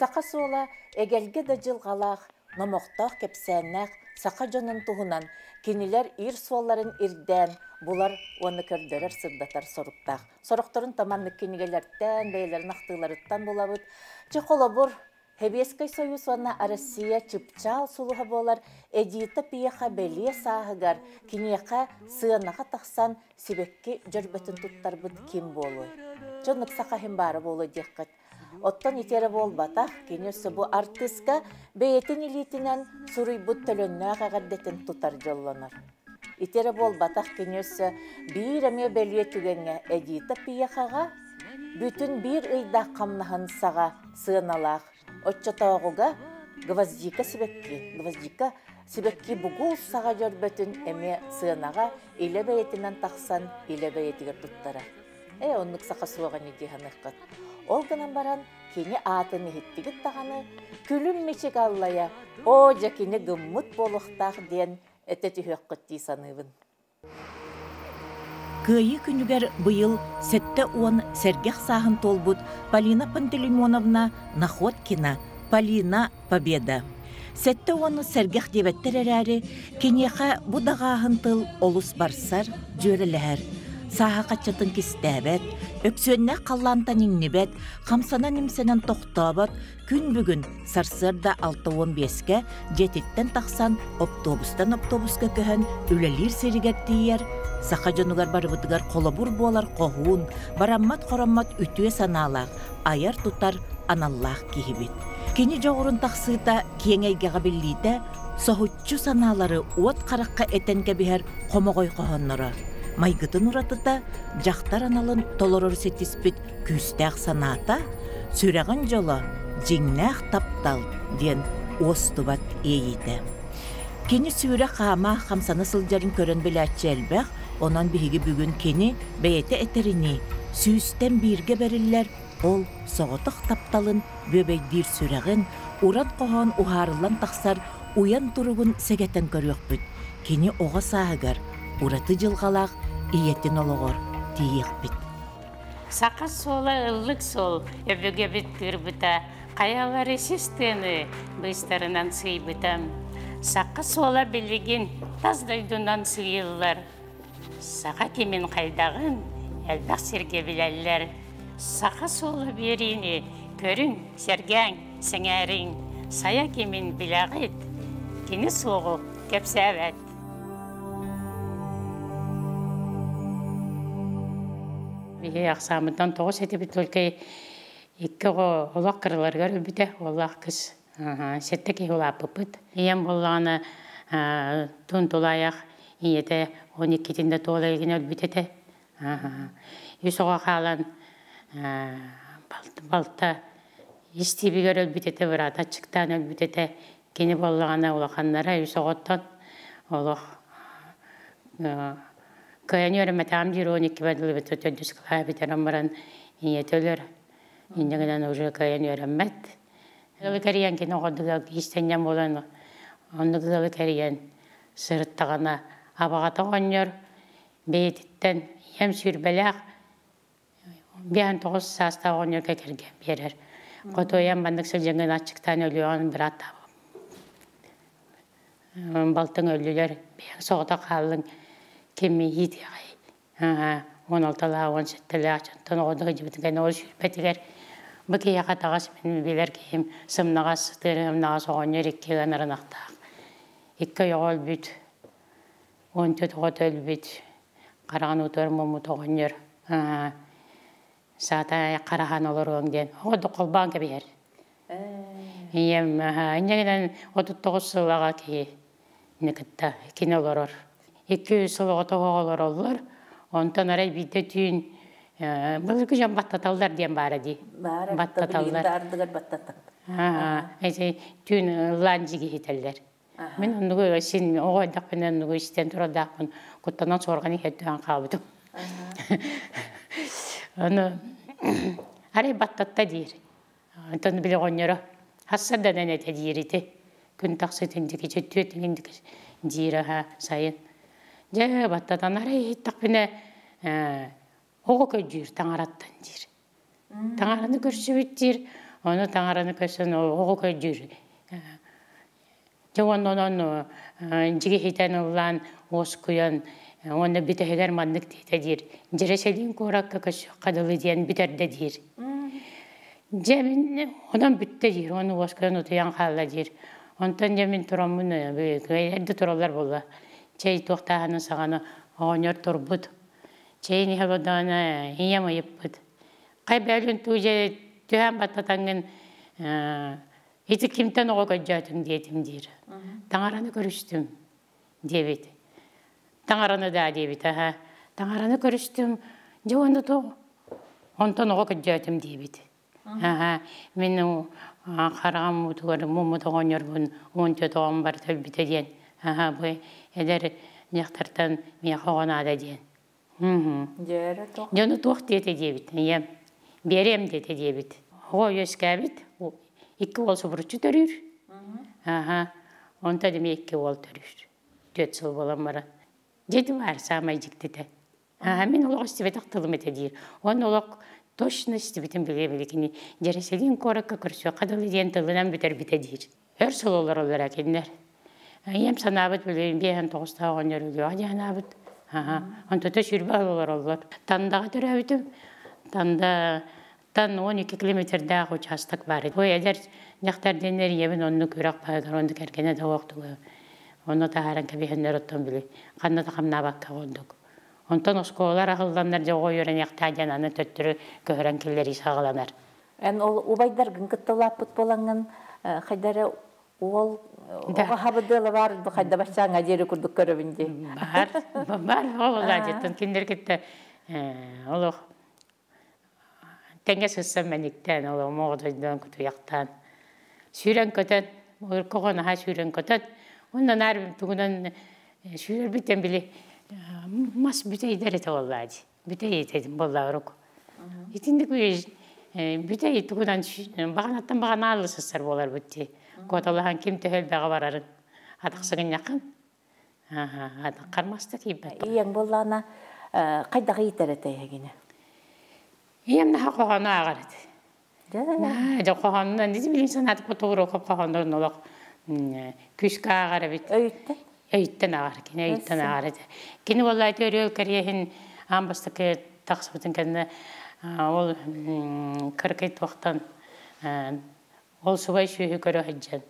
Сақа сола эгелге да жылғалақ, номоқтақ кепсәннәқ, сақа жонын туғынан, кенилер ир суолларын ирден, бұлар оны көрдерер сырдатар соруқтақ. Соруқтарын таманлық кенигелерттен, бейлерін ақтығыларыттан болабыд. Чықолабыр, Хебескай союз ванна Россия чыпчал сулуха болар, эдита пияха белие сағығар, кинеха сыанаға тақсан себекке жөрбетін туттар бұд кем болу. Жонық сақахым бары болу деккет. Оттан етері бол батақ, кенесі бұ артыска бейетін илетінен сұруй бұд төлінна ғағаддетін тұтар жолланар. Етері бол батақ кенесі бір әме белие түгенге эдита пияхаға, бүтін бір ұйда қамнағын саға сыаналақ. Отчатауғыға гвоздика себекки бұғыл саға жөрбетін әме сыанаға иле бәйетінен тақсан иле бәйетігер тұттара. Оннық сақа суаған едіған ұққат. Ол ғынан баран кені атын ехеттігіт тағаны күлім мечек аллая, о жакені ғыммыт болуқтақ ден әтеті өққытті санывын. Кыйы күнігер бұйыл сәтті он сәргеқ сағын толбұд Полина Пантелеймоновна Находкина, Полина Победа. Сәтті оны сәргеқ дебеттер әрәрі, кенеға бұдағағын тыл олыс барсар жөріләр. Саға қачатын кестәбәт, өксөнне қаллантан еңнебәт, қамсана немсенен тоқтабат, күн бүгін сарсырда 6-15-ке жететтен тақсан автобустан автобуска көхін үлелер серігеттейер, сақа жонугар барыбытыгар қолабур болар қоғуын, бараммат-қораммат үтуе саналақ, аяр тұтар аналлақ кейбет. Кені жоғырын тақсыта кеңейгеға біллейді, соғытчу саналары уат қараққа әтенге бігер қомағой қоғыннары. Майгытын ұратыда жақтар аналын толорор сетіспет күстәқ саната, сүрәғын жолы жеңнәқ таптал ден остубат ейді. Кені сүрә қама қамсаны сылжарын көрін біләтші әлбәқ, онан бігі бүгін кені бәйеті әтеріні сүйістен бірге бәрілер, ол соғытық тапталын бөбейдір сүрәғын, уран қоған ұғарылан тақсар уян тұрығын сәгәтен көріқ бүт. Кені оға сағығар, ураты жылғалақ, иеттен олығыр, дейек біт. Сақа сола ұлық сол, өбіге біттір бұта, қаялары сестені бұйстарынан сый бұтам. Сақа сола білеген таздайдынан сыйылар. Сақа темен қайдағын, әлбәқ серге біләлілер. Сақа сола беріне, көрін, сергәң, сіңәрің, сая кемен біләғыт, кені соғы кәпсәвәт. Ақсамыдан тоғыз әті біт өлкей екі олақ қырыларғар өбіті олақ кіз сәтті кей олақ бұпыт. Ем болғаны тұн толаяқ еңеті 12-тінде толайығын өлбітеті. Үс оға қалан балта істебігер өлбітеті вырата чықтан өлбітеті. Кені болғаны олақанлара үс оғыттан олақ Каян өрімет амдир 12 бәділі біті төдіс қылай бітерім баран иетөлер. Индігінен уже каян өрімет. Гылы кәриян кен оғадыға истенен болан, онды гылы кәриян сырыттағана абағата ғанер, бейеттен ем сүрбәләқ, бейін 9 саста ғанер кәкерген берер. Қотойан бандық сілжеңін атшықтан өліуан бір ата. Балтың өлілер, бейін соғыта қалың, кемі еді ғай. 16-ла, 17-ла, ачантан оғыдығы жібітіген ол сүрпетігер. Бұке яқатағас мен білер кейім сымнаға сытырым, наға соғын ереккеген ұрынақтақ. Екі оғыл бүт, 14 оғыт өл бүт, қараған ұтыр мұмы тоғын ер. Саата қараған олар өңден. Оғыды қолбан кебер. Ем, инегеден 39 сылаға кей некітті, кен олар ор. 200 сылығы тоғылар олар, онтан арай бейді түйін бұлғы жан баттаталдар ден бары дей. Баттаталдар. Ардығар баттаттақ. Түйін ланжиге етелдер. Мен онығы сен оғайдақпен онығы істен тұрадақпын, құттанан сорғаны еттіған қалбыдым. Арай баттатта дейір. Онтан білі ғонері. Хассардан әнеті дейір еті. Күн тақсытындығы, жетті дейір сайын. Жа баттатан арай еттақпіне оғы көйдер, таңараттан дейір. Таңараны көрсі өттер, Onu tağaranı kösün oğu köjür. Жауан онон жиги хитен улан оскуян оны битehler маннык тетедир. Жереселин коракка көш кадылы диен битерде дир. Жемин онон бүтте дир. Оны оскуян утуян халла дир. Онтан жемин турамын эдди туралар болла. Чей тоқтағаны сағаны оңыр турбут. Чей нихалодана ияма еппут. Кай бәлін туже түһән баттатаңын ити кимтен оға көджатым диетим дир. Таңараны көрүштүм дебит. Таңараны да дебит. Таңараны көрүштүм. Жауанды то онтон оға көджатым дебит. Мен қарағам мұтығыр мұмыды оңырбын. Онты тоғым бар төлбіті ден. Бұй әдер нектартан мен қоғанада ден. Жоны тоқ дете дебит. Берем дете дебит. Оға өскәбит. Iki ol subruçu törür. Onta demi iki ol törür. 4 yıl bolan bara. Jedi var samaycık dedi. Men olaq istibet aqtılım etedir. Он olaq точно istibeten bilebilikini. Jereselin korakka kürsü qadalı diyen tılından biter bitedir. Her sololar olarak enler. Yem sanabet bileyim behen toğusta oğanlar ölüyor. Hadi anabet. Onta da şürbe alırlar ollar. Tandağa törəbitim. Tan 12 kilometr daha uçastık var. Bu eder nektar denler yemin onu kürak paylar onu kerkene de vakti. Onu da haran kabihenler ottan bile. Kanna da kamna bakka olduk. Ondan oskolar akıllanlar jogo yören yaktajan anı töttürü köhören killeri sağlanar. En ubaydar gınkıttılar futbolangın haydara ol oğa habıdılı var bu hayda başçağına jeri kurduk köröbünce. Var oğullar jetten kinder gitti. Oluq. Tenge sızsam menikten, oğlu moğdaydan kutu yaktan. Süren köten, koğuna ha süren köten. Ondan arvim tuğunan sürer biten bile mas büte ideret oğuladı. Büte yetedim bollavruk. İtindik büte tuğunan bağanattan bağana alı sızsar bolar bütte. Kotalıhan kim töhel bağa vararın. Adaqsıgın yakın. Adaq karmastık ibet. İyen bollana kaydağı yiterete yegine. Hem daha qoğanı ağardı. Da qoğanından dedi bilinsen atıp otuğuru qoğanların olaq küska ağarı bit. Öğütte? Öğütten ağarı, kine öğütten ağardı. Kine vallahi törüyor kariyehin ambastıkı taqsıbıtın kendine ol kırkayt vaqtan ol subay şühü körü haccan.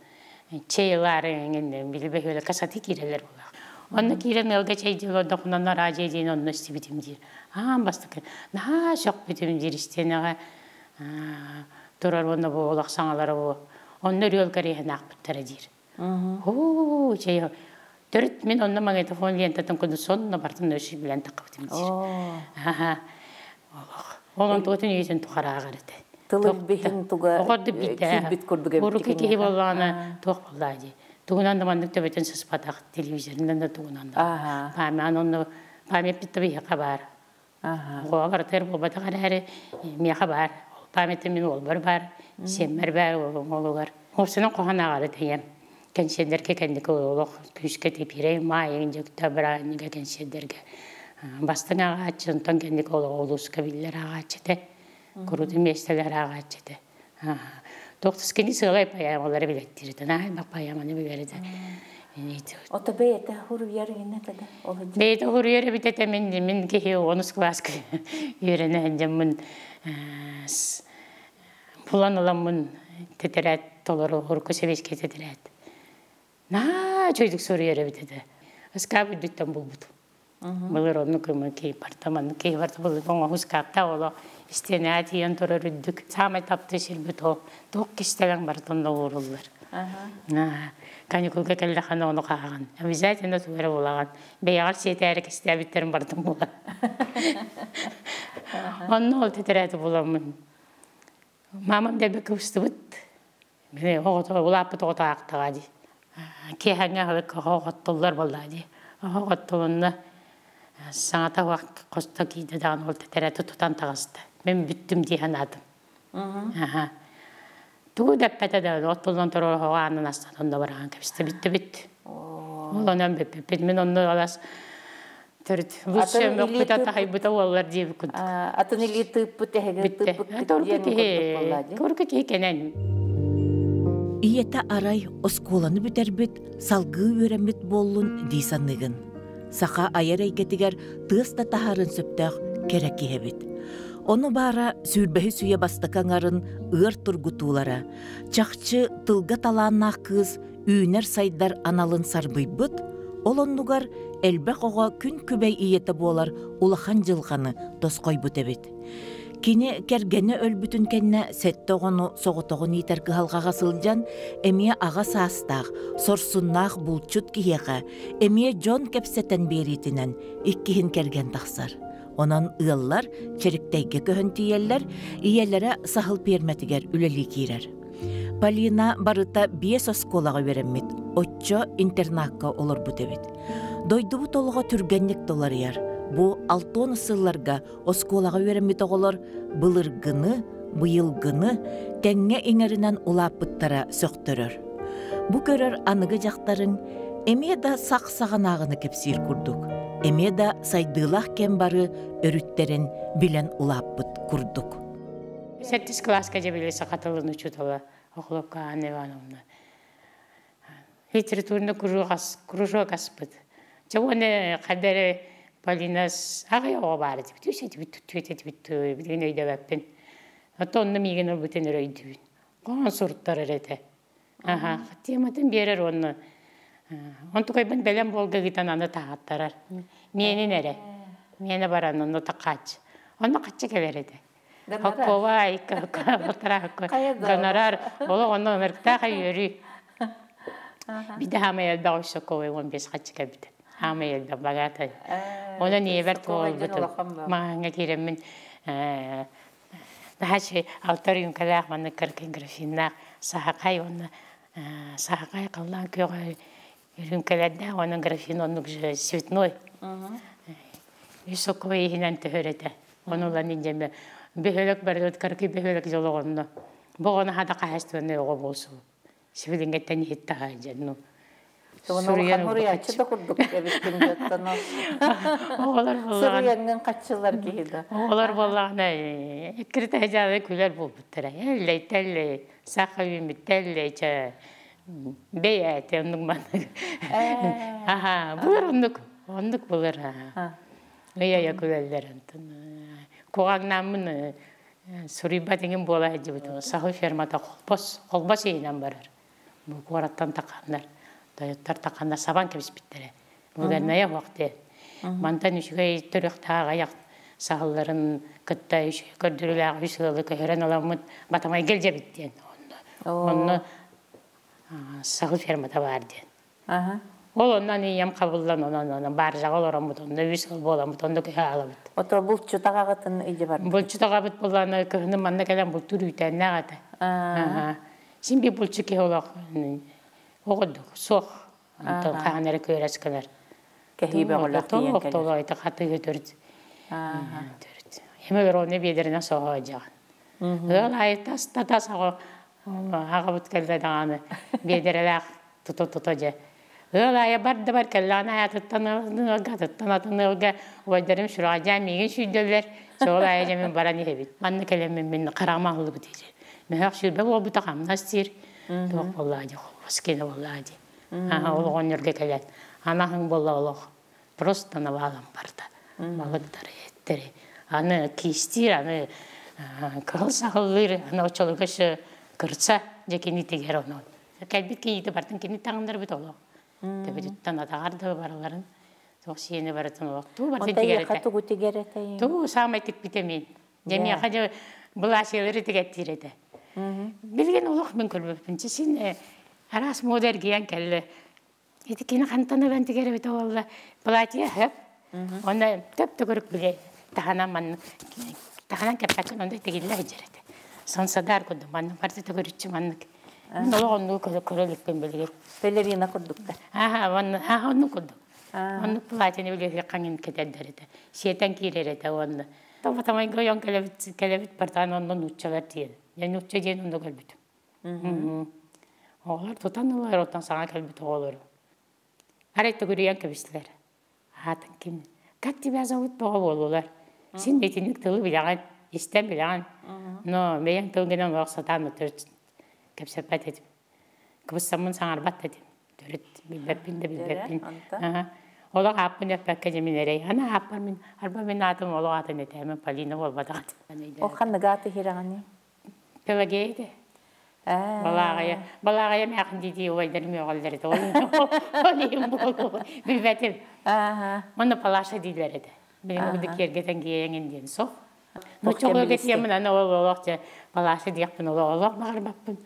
Çeylarının bilbe öyle kasatı kireler olaq. Onu kiren elge çeydi oldu kunanlar acediğin onu istibitim dir. Bastık. Daha çok bitim dir istene. Turar onu bu olaq sanaları bu. Onu rüyal kariyen akbıttara dir. Şey dört min onunla bana telefon liyantatın kudu sonuna bartın öşü bilen takıbıtım dir. Onun tuğutun yüzün tuğara ağardı. Tılır bihin tuğa kilbit kurduk. Buruk ki bollağına tuğ bolladı. Tuğunan da mandık töbeten sıspatak televizyondan da tuğunan da. Pamen onu pamet bitti bir haber. O varter bu batakar her mi haber. Pametin min ol var. Semmer var oluyor. O sene kohana ağardı yem. Kenşederke kendi koyuluk küçük tipire mayın jokta brani kenşederke. Bastın ağaçın tan kendi koyuluk olus kabiller ağaçte. Kurudu mesleler ağaçte. Dokuz kini sığlay payam onları bilettirdi. Bak payamanı bilerdi. Ota beyete huru yarı ne kadar? Beyete huru yarı bitete min ki onus klask yürene min bulan olamın teteret toluru hurku seviske teteret. Çocuk soru yarı bitete. Askabı dütten bulbudu. Bulur onu ki partamanı ki vardı bulur onu huskapta ola. İstenati yantora rüddük. Sağma taptı şirbet o. Doğuk kişilerin barıtında uğurulur. Kanikul kekelle xana onu qağın. Zaten de tuğra olağın. Beyağal seytərik istəbitlərin barıtın bulan. Onun ol tetirəti bulamın. Mamam da bir kıvıstıbıt. Ulapıt oğuta aqtağadı. Kehəngə hıvık oğuttullar bulladı. Oğuttulunda sanata vaqt qosta kiydi dağın ol tetirəti tutan tağızdı. Ben büttüm diyen adım. Tuğu deppete de otuldan torol hoğanın astanında varağın kapişte bitti. Olanın beppet. Men onu alas Төрт. Лучше мөккөтө тайбыта олар дип күт. Атын или тыппы тәһәгә тыппы Торка кенен. Иета арай осколаны бүтербит, салгы өрәмбит боллун дисаныгын. Саха айар әйгетигер тыста тахарын сөптәк керек киһебит. Оны бара сүрбәһи суя бастакаңарын ыр тургутулара. Чакчы тылга талааннах кыз үйнер сайдар аналын сарбыйбыт, олоннугар элбек ога күн күбәй иете болар улахан жылганы тоской бүтебит. Кини кергені өлбүтүн кенне сеттоғыну соғытоғын итер кыхалғаға сылжан, эмие аға састақ, сорсуннақ булчут киеға, эмие жон кепсетен беритінен иккихин керген тақсар. Онан ыаллар черіктейге көхін тиеллер, иеллere сахыл перметігер үлелі кирер. Полина барыта 5 осколаға вереммит, 8 интернакка олар бүтебит. Дойдубу толуға түргенлік долар яр. Бу 6 сылларга осколаға вереммит оғылар былыргыны, быйылгыны тәңге еңерінен улапыттара сөқтөрөр. Бу көрөр анығы жақтарын эме да сақ-сағанағыны кепсир курдук. Эме да сайдылақ кен бары өрүттерін билен улаппыт курдук. 7 класска жебеле сақатылын учутала Охлопка Анна Ивановна. Литературный кружок аспыт. Чавоне қадары Полинас ағайоға бары деп, түсет білген өйді бәппен. Онны меген өлбітен өрөйдігін. Қоған сұрттар әреті. Тематын берер оны. Онты қойбын бәлем болғы гитан аны тағаттарар. Менің әрі. Мені баран оны тақач. Оны қатшы келер еді. Қоқовай, гонорар. Олы оны ұрықтаға өрі. Биді хама елбі ұшы қовай 15 қатшы кәбіді. Хама елбі бағаты. Оны небір тоғыл бұтым. Мағанға керемін. Нахачы алтар үйінкалақ маны кіркен графиннақ. Сақай оны. Сақай қылдан көғай үйінкалады. Оның графин оның светной. Үсі қой ехінен түхіреті. Оны ұлан инжеме. Бөхөлік барды өткіркі бөхөлік жолы ғонды. Бұғыны хада қағастығыны оғы болсы. Сөвілінгеттен етті ғайжанну. Оны ұрыячы да құрдық кәбіскін жаттаны. Сұрыянған қатшылар кейді. Оғылар болағына екірті әжалы күлер бол бұттыра. Әллей, тәллей, сақы үйімі, тәллей, бей әті онның маны. Бұлар ондық бұлар. Үйая күлерлер антын. Коғаң намын сұрыйба деген бола әді бұты. Сақы фермата қолбас ейінен барар. Бұл қораттан тақандар. Дайыттар тақандар сабан кебіс біттірі. Бұлар ная уақыты. Мантан үшіғай түріқтаға аяқ сағыларын күтті үшіғай көрдірілі ағы үшіғылы көйірен оламыд батамай келже біттен. Оны сақы фермата бар ден. Ол ондан ем қабылдан онан бар жағал орамыд, онда үшіғыл боламыд, онда көйі алабыд. Отыр бұл чутағағытын үйде бар? Бұл чутағабыд боланы көйіні манна кәлем бұл түр үйтәнне ағаты. Сен бе бұл чүке олақ оғыдық, соқ. Қаған әрі көйір әскілер. Кәхейбе олақ дейін кәлер. Тоғы айты қаты көтірді. Емегер оны бедеріне соға жағын. Ол айты тас аға бұт кәлді дағаны бедереләқ тұты же. Ол айы барды бар кәлді ана айы тұттанатынылға ойдарым шыраға жәмеген шүйделер. Сол айы жәмен баран ебет. Манны кәлеммен мен қарағмағылы бұт еді. Мен ақ шүрбе ол бұта қамна стер. Тоқ болады, қолбаскені болады. Ол ғонырге кәлет. Анағың бола олық. Просто ана балам барды. Балықтары еттері. Аны кейстер, аны қылсағылыр, ана очалығышы кіртса, жекені тегер оны. Кәлбет кенеті бардың кені тағындар бұт олық. Төбедеттен атағарды бараларын. Тоқ сиені баратын олық. Ту бардың тегер еті. Тұғы тегер еті? Ту сағымай тек бітемен. Жемия қады бұл ашелері тегеттер еті. Білген олық мен көрбеппінші. Сен арас модер киян кәлі. Еті кені қантаны бән тегер беті олы. Платье хөп. Оны төп түгірік біле. Тағанан кәппәтін онда тегелі әжереді. Сонсадар күді. Манның барды түгірітші манның. Олық онды көрелікпен білген. Пелерина күрдікті? Оны күрдік. Оны платьені білге қаңын кетәддер еді. Сиетен кейрер еді оны. Табатамай гойон кәлебет бартан ондан ұтчалар тиеді. Яны ұтча дейін онда кәлбетім. Оғылар тұтан олар, оттан саңа кәлбет оғылар. Арайты көрейен кәбістілер. Атын кем Как тебя зовут баға болулар? Сен метинік тылы білаған, істен білаған. Но, мен тылгенен оқсатан өтірсін. Кәпсәпәт едім. Кыбыссамын саңарбат едім. Төрет, білбәппін де білбәппін. Олық аппын өппәкке жемін әрей. Ана аппар мен, арба мен атым олық атын етемін, Полина болбадағат. Ол қанныға аты хирағаны? Пелагейді. Балағая мәқін дейді ойдарым еғалдар еді. Олейім болу, білбәтім. Оны палаша дейлер еді. Мен өді кергетен кейенген дейін соқ. Нұчығы кетемін, ана олық палаша дейіппін, олық бағар баппын.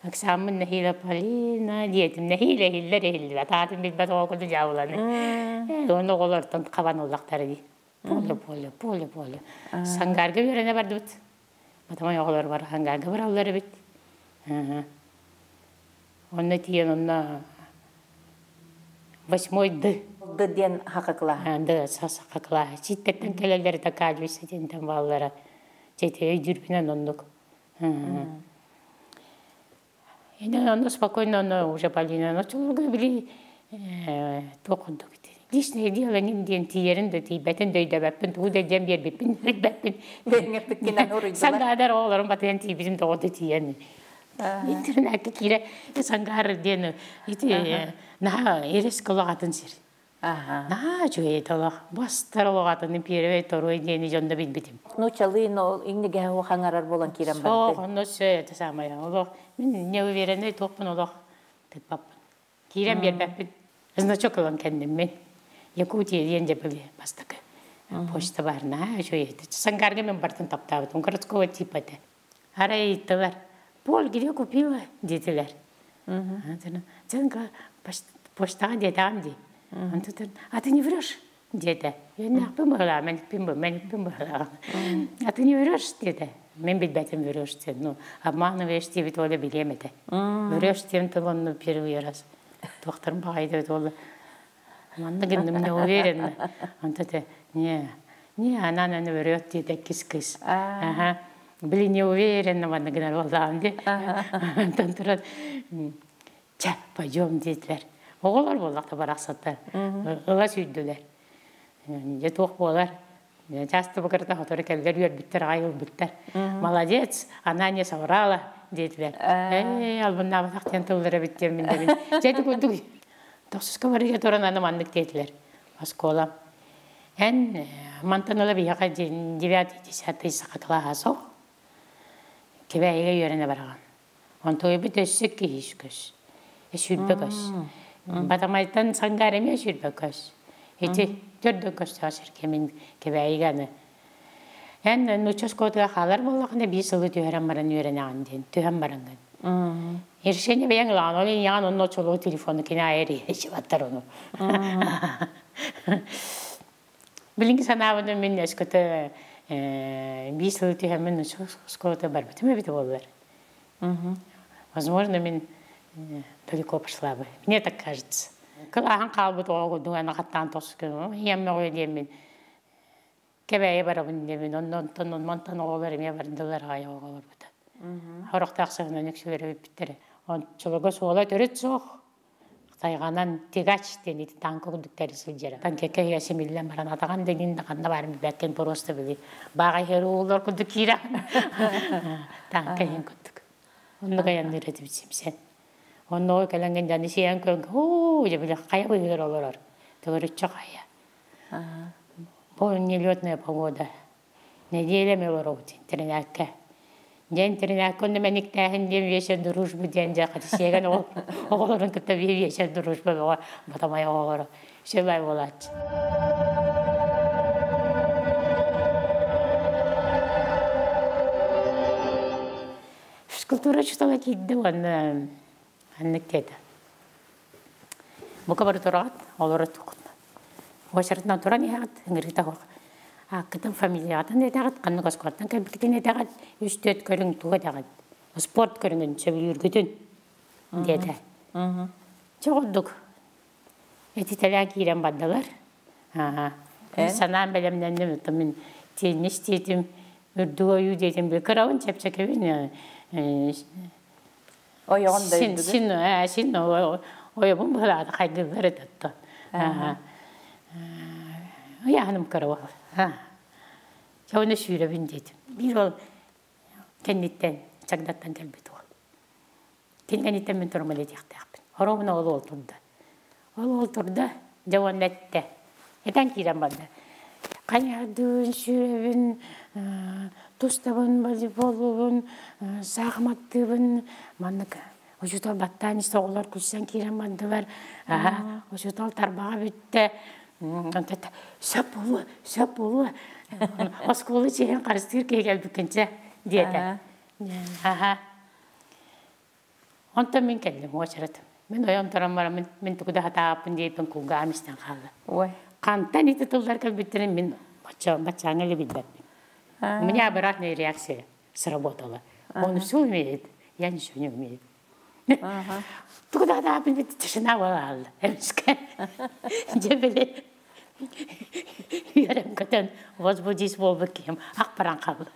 Аксамын нәхилі Полина дейетім, нәхилі хиллер хиллер. Ататын білбәт оғылды жауыланы. Оны олардың қабан олақтары дей. Поле. Саңғарға беріне барды бұд. Батамай оғылар бар, саңғарға бар аулары біт. Оны тиен онна 8-ды. Ден хақықла. Ды сақықла. Читтеттен келелері такалвесі дентен балалары. Жете өйдірбінен ондық. Енді оны спокойно, оны уже Полина, но чолғы білі тоқындық. Лишнее дело нинден тиерінді, тейбәтін дөйдәбәппін, туғыда дем бербеппін, бәппін. Саңғадар оғыларым батыян тейбізім тоғыды тиені. Интерін әкі кері саңғар дені, наға ерес қылығатын сер. Наға жөйе талақ, бастар олығатының перевей торой дені жонда білбетім. Нучалы, но иннеге оғаңарар болан керен барды. Соқ, оны сөйті самая олық. Мен не уверенный тоқпын олық. Тәтпаппын. Керен бербәппін. Значок олан кәндім мен. Якутия денде были бастакы. Почта барна, жөйеді. Саңғарға мен бартын таптабыдым. Городского типа да. Арай иттілер. Пол где купила, детілер. Сен почтаға деді амди. А ты не врешь, деді. Мен ақпын бұғыла, мәнікпін бұғыла. А ты не врешь, деді. Мен білбәтім врешь сен. Ну, обманываешь тебе, то олы білемеді. Врешь тем тылонны первый раз. Тоқтарым бағайды олы. Манда гендім не уверенно. Антаты, не, она не врет, деді, кис-кис. Были не уверенно, манда генер олдағым де. Антан тұрады. Ча, пойдем, дейтілер. Оғылар болақта бар ақсаттар. Ыға сүйділер. Je тоқ болар. Часто бұқырда қотыры кәлдер өрбіттер, ғайыл біттер. Молодец, она не соврала, дейтілер. Албынна батақтен тұлдыры біттер мендемін. Жәді көндік. Тоқсызға барыға тұран аны мандық дейтілер. Басқолам. Ән мантаныла бияға 9-10 сақатылаға соқ. Кебәйге өріне бараған. Онтойы біт өссік кейіш көз. Шүрбі көз. Батамайттан саңғарыме шүрбі көз. Эти төрді көстіға шіркемен кебәйгені. Ән нұчаскотыға қалар болақында 5 жылы түйерен баран өріне ағын түйен баранған. Ершене бәйін лаған, олен яғын оның чолығы телефоны кені айыры еші баттар оны. Білінгі санабыны мен өскөті 5 жылы түйемен нұчаскоты бар бітіме біті болар. Возможно, мен далеко пошла бы. Мне так кажется. Кылахан қалбыт оғылдың әні қаттан тоқсыз емме ғой деймін. Кебәйе барабын деймін. Онтан оғылар еме бардылар ғайы оғылар бұта. Орықтақ сығынан өксілері өпіттері. Чылығы соғыла төрет соқ. Тайғанан тегач дейін танк өкілдіктері сылжері. Танкеке ясемелден баран атаған деген қанда барым бәккен просто білі. Бағай хері оғылар күлді кейра. Танка ең күлдік. Оны қаян үйреті бітсем сен. Оны ой кәлінген жаны сейен көнгі, ооо, жа білі қая бұйыр олар. Түгірітші қая. Бұл нелетная погода. Неделями олар оғытын, тренакка. Ден тренакка, оны мәнік тәхін ден вечер дружбы ден жақыты сеген оғыларын күтті вечер дружбы батамай оғылары. Шелай болады. Физкультура чутала кейді оны Аннектеді. Бұқа бары тұрағат, олары тұқытна. Оғашыртынан тұран еғат, үңіргі тағық. Аққытын фамилияғатын едағат, қанны қосқаттан кәмпілтен едағат, үсті көрің туға дағат. Спорт көріңін сөбіл үргітін, деді. Жоғылдық. Әті тәлі кейрен баддалар. Санан бәлемнен мен теннис детім, үрді ойу детім, бүкір ауын чәпчәкевен. Син ойыбын бұлады қайдылары датты. Ayağınım karaval. Çavuna şürebin dedim. Bir ol kenditten, çakdattan gelmedi ol. Kenditten ben turmalı edecektim. Horobun oğlu oturdu. Oğlu oturdu, cavan etti. Eden kirem vardı. Kanyardın, şürebin, tostabın, voleybолun, sağmattığın, manlık. Oşutal battani soğular kuşsan kirem vardı var. Oşutal tarbağa bitti. Şap olu. Oskolu çeyin karıştır ki gel bükünce diyedi. Ondan ben kendim o çaradım. Ben o yantaram var, ben tukuda hata yapın diye ben kulgamıştan kaldı. Kantan iti tıllar kal bitirin ben bacağına bildim. Меня обратная реакция сработала. Он все умеет, я ничего не умею. Тугда да, тишина была. Жебеле. Ярым көтен возбудись болбекем. Ақпаран қалды.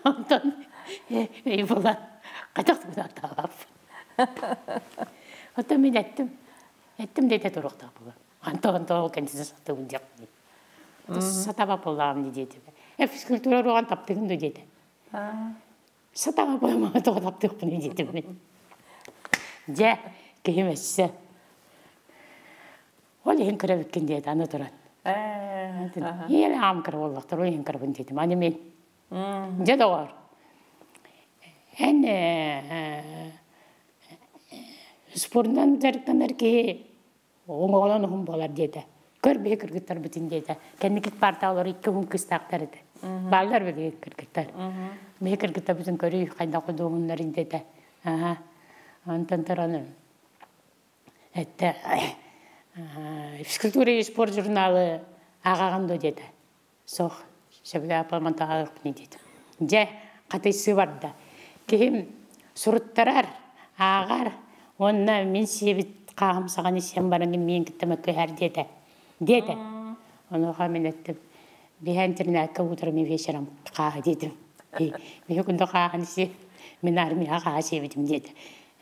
Онтон ей болан. Қайтақтымда тағап. Онтон мен әттім дейті тұрықтақ болан. Антон ол кәндісі сатуын деп. Сатаба болам не дейді. Физкультура оған таптығын да дейді. Сатаба болам тоға таптық бұны дейді мен. Жә, кеймесісі. Ол ең кірі біткен дейді, аны тұрады. Елі ам кірі олықтыр, ол ең кірі бұн дейді. Аны мен. Жә да бар. Ән спорынан жарықтанар ке оңғалан ұғым болар дейді. Көрбе кіргіттар бүтін дейді. Кәнекет парталар 2 хүн кістақтар еді. Балдар бөлі кіргіттар. Бе кіргіттар бүтін көрі қайда құды оңынларын дейді. Антон тұраны. Әтті физкультура и спорт журналы ағағанды деді. Соқ, шәбілі апаман тағалық бұны деді. Жә, қатайсы барды. Кейім сұрыттарар, ағар, онына мен себет қағым сағаны сен барыңын мен кіттімі көйәр деді. Деді. Оныға мен әттім. Бейін тірнәкі отырым вечером қағы дедім. Мен күнді қағаны се, мен армия қаға себетім деді.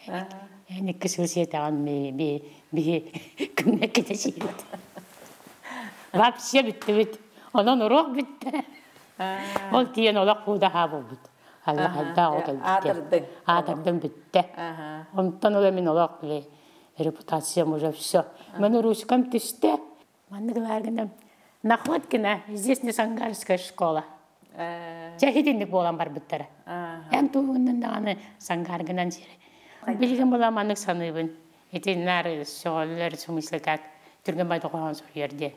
Әне кісіл сетаған күнне кете сейді. Вообще бітті біт. Онын ұрақ бітті. Ол тиен олақ қуда ға бұл біт. Аллах алда ол кәлбітті. Адырдың бітті. Онтан ола мен олақ біле репутациям уже все. Мен ручкам түсті. Манны гыларгынам. Находкина, здесь не сангарская школа. Жахидинник болан бар біттірі. Ән туғынның дағаны сангаргынан жері. Білген болам анық саныбын. Етенлер, соғылыр, смыслы как. Түрген байды қоған сол ерде.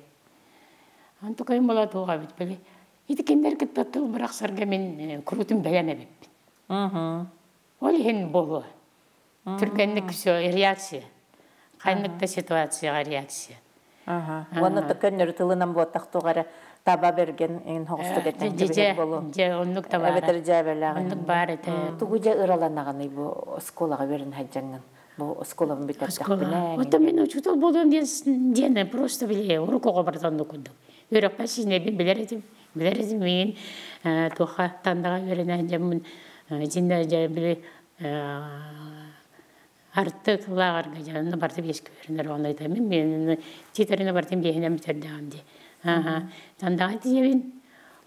Анты көйін бола туға бит біле. Етекендер кіттатыл бірақ сарға мен күрутын бәләне беппін. Ол ең болу. Түргенлік все реакция. Қайнықта ситуацияға реакция. Оны түкөннөр тылынан болаттақ туғары таба берген ең хоғысты кеттен кебелер болу. Онлық та бар. Әбетер жәбелағын. Онлық бар еті. Туғы жа ұраланағаны бұл сколаға берін хайджаңын. Бұл сколаның бітәттақ біләң. Ота мен учутал болуым дені просто біле ұрықоға бартанды күндім. Өрек пәсіне бен білер едім мен туға таңдаға берін әнжамын. Жинна жа біле артық лағарға жанына бартып ескі өрінер оны айтамын. Мен титарына бартым бейінен бітердіғам де. Таңдаға дейбін.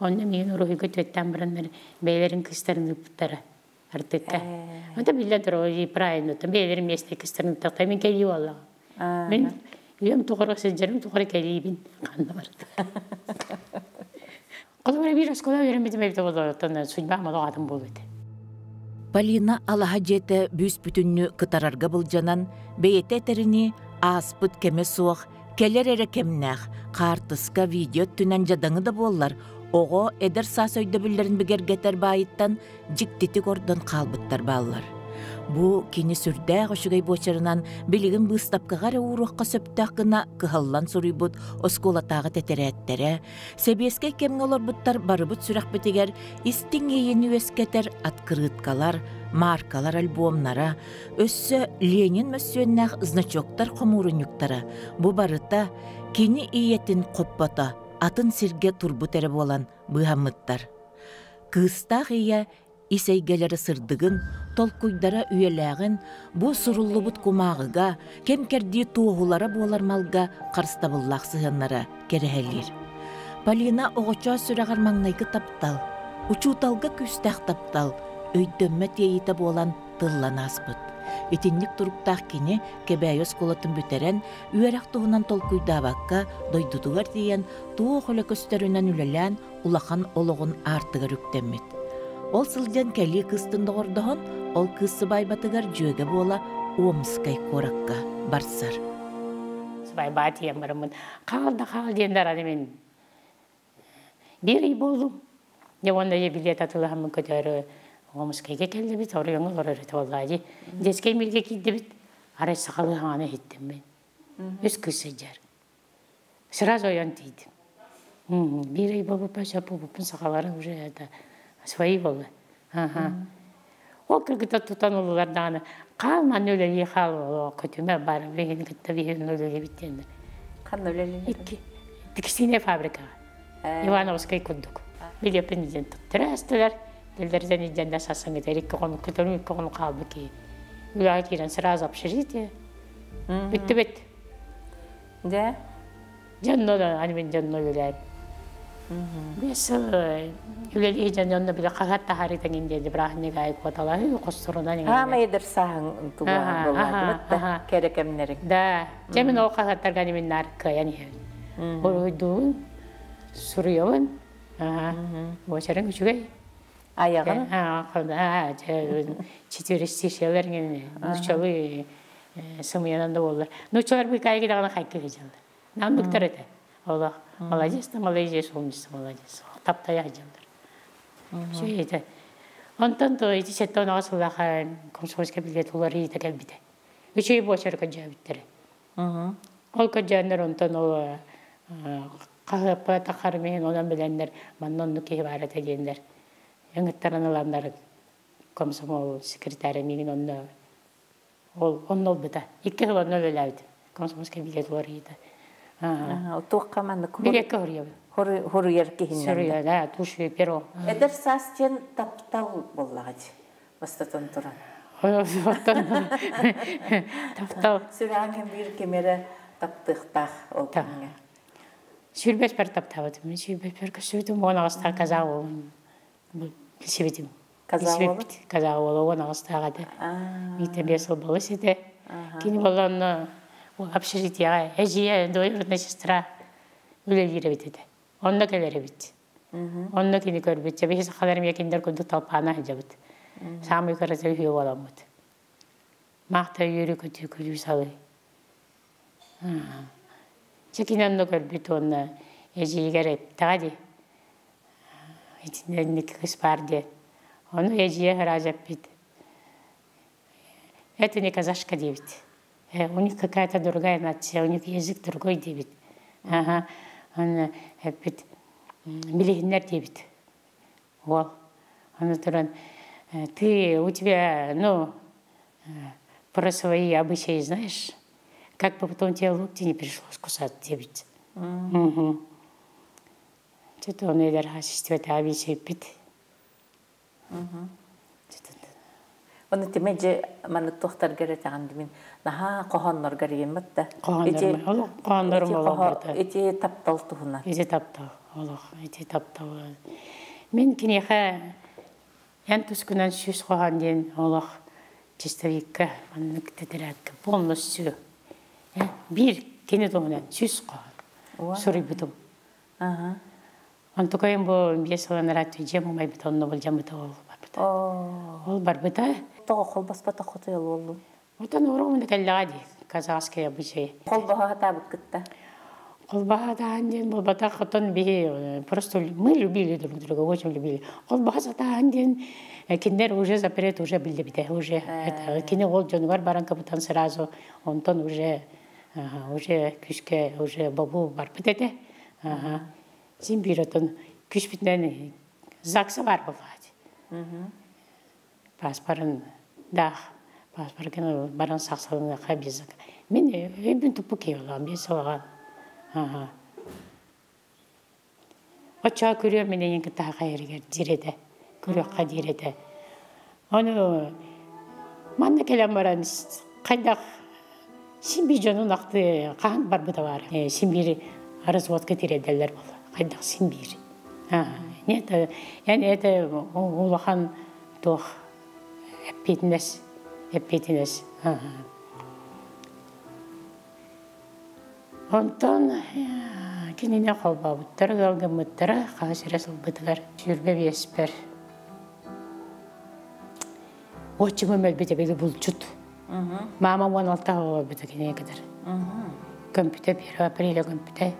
Онда мен ұрығы көттен бұрандар бәйлерін кыстарын ұпыттары артыққа. Онда білден тұр ойы правильно. Бәйлерін месте кыстарын ұптақтай мен кәлі олаға. Мен үйем тұғырық сәджерім тұғыры кәлейбін. Қанды барды. Қолы бір оскола веремедім әбді болуы. Судьба малы адам болу еді. Полина алаха жете бүс бүтүннү кытарарга булжанан, бейете терини аспыт кеме суох, келер эре кемнах, картыска видео түнен жадаңы да боллар, ого эдер сас өйдө бүллерин бигергетер байыттан жиктитик ордон калбыттар баллар. Бу кини сүрдәк ошугай бочарынан билигин быстапкагар уурукка сөптак гына кыхаллан суруйбут осколатагы тетерээттери, себиеске кемнолорбуттар барыбыт сүрәхбетигер истиң ийини үескетер открыткалар, маркалар альбомнара, өссө Ленин мөссүөннах значоктар комурунюктара. Бу барыта кини иетин коппата, атын сирге турбут эре болан быхаммыттар. Кыстак ия исейгелері сырдығын, толкуйдара үйеләғін, бұ сұруллыбыт кумағыға, кем кердии туғылара болармалға қарстабыллақ сығынлара керехелер. Полина оғыча сүрәғар маңнайғы таптал, учуталға күстәқ таптал, өйдөммә тейіті болан тыллан аспыт. Итинник туруктақ кені кебәйөс колатын бүтерен, үйәрақ туғынан толкуйдабаққа дойдудуғар дейін туы қолы көстөрінен үлелән улахан олығын артыға рүктеммет. Ол сылден кәлі кыстында ордығын, ол кысы байбатыгар жөге бола омскай коракка барсар. Байбат ем барымын. Қалды дендер ады мен. Bir ай болдым. Онда билет атылығамын көтері омскайға келді бит, орыяңы орырыты олады. Дескей милге келді бит, арай сақалығаны еттім мен. Өз кысы жар. Сразу оян дейдім. Bir ай болып бұпын сақалары уже свои болды. Ол кіргіті тұтан олылардағаны қалман өлелі қал көтіме бар. Беген күтті беген өлелі біттенді. Қан өлелі? Текстильная фабрикаға. Ивановскай күндік. Билепін еден тұттыры әстілер. Ділдерден еден де сасын кетер. Екі қону қалды ки. Үліға керен сразу общежитие. Бітті бітті. Да? Жанно да, анимен жанно өлелер. Бес өлелі жанно біле қағатта харитан ендеді. Бірақ неге айып оталары қостырынан. Ама едір сағын туған болады. Керекемнерің. Да. Жемін ол қағаттарға анимен нарыққа. Ойдуын, сұрыйауын. Өшерін күшігей. Аяғын? Четвере стишелерін нұшалы сымыянанда олар. Нұшалар бұл кайғы дағына қайқығы жалдар. Намдықтар әді. Олар, молодец, молодец, умница, молодец. Таптай ажалдар. Шөй еді. Онтан то еті сәтті онаға сылаға комсомольска білет олар еді кәлбіді. Үшей бошар көджа біттірі. Ол көджандар онтан ол қағыпы тақарымен онан білендер маннонны кейі бары тәдендер. Өңіттарын ұландар комсомол секретары меген онны ол бұта. Екі ғыл онны өләуді. Комсомольска білет олар еді. Туаққа манды Бір-екі ғыр хору еркехінден. Сұрыя, да, тушы, перо. Эдер састен таптал болағады. Бастатан тұран. Таптал. Сүрәңген бір кемері таптықтақ ол кемге. Сүрбет бір таптавадым. Мен сүрбет бір көсірдім. Оны ағыста қазақ олым. Білсебетім. Қазақ олы? Қазақ олы. Оны ағыстағады. Мектен бес ол болыс еді. Кейін болғаны общежитияға әжия, двоюродная сестра өлелері бітеді. Онда кәлері біт. Онда кені көр біт. Бейсі қаларым екендер күнді талпана әжі біт. Самый көрізе үйе болам біт. Мақта үйері көті күлі салы. Чекін онда көр біт. Онда әжі егеріп тағады. Етіндерінде кіс бар де. Оны әжие ғыражап біт. Это не казашка девять. У них какая-то другая нация, у них язык другой девять. Он милигинер девять. Вот. Он говорит, ты, у тебя, про свои обычаи знаешь, как бы потом тебе локти не пришлось кусать девять. Что-то он и дорогачество, это обычаи пить. Оны темеже маны тохтар гәрәт андымын. Наха қоһаннар гәрәген битте. Қоһаннар болар. Эти таптал туһына. Эти таптал. Аллах, эти таптал. Мен кинеха ян түскүнән сүз қоһан ден Аллах чистовикка анныктыдырак полностью. Бир кене томнан сүз қоһан. Сорый битум. Он такой бу бесалан рат жем май битонно бол жам битол. Ол бар бита. Тоғы қолбаспата құтыл олу. Отан уровында кәлләді, казахская обычай. Қолбаға табыт кітті? Қолбаға дәнден бұл бата құтын бе, просто мы любили друг друга, очень любили. Қолбаға сатанден, кендер уже запрет, уже білді біде, уже. Кені ол жонуар баран капитан сразу, онтон уже күшке, уже бабу бар бітеді. Сен бүйретін күш бітінен заксы бар болады. Паспарын дақ, паспарын баран сақсалыңға қабезік. Мен өйбін тұпы кей олам, бес олған. Отчаға көрем менен енгі тағы әрігер диреді, көрекқа диреді. Оны манна келем баран қайдақ сенбей жонын ақты қан бар бұда бар. Сенбей разводқа тиределер болды. Кайдак син бир. Нет, yani это улахан тох эппетинес. Онтон кинене қалбабыттар, галгамыттара, қағасыра сылбытығар, жүрбе беспер. Очыңы мөлбете бегі бұлчут. Мама 16 ала біті кенеге кедір. Компьютер, 1 апреля компьютер.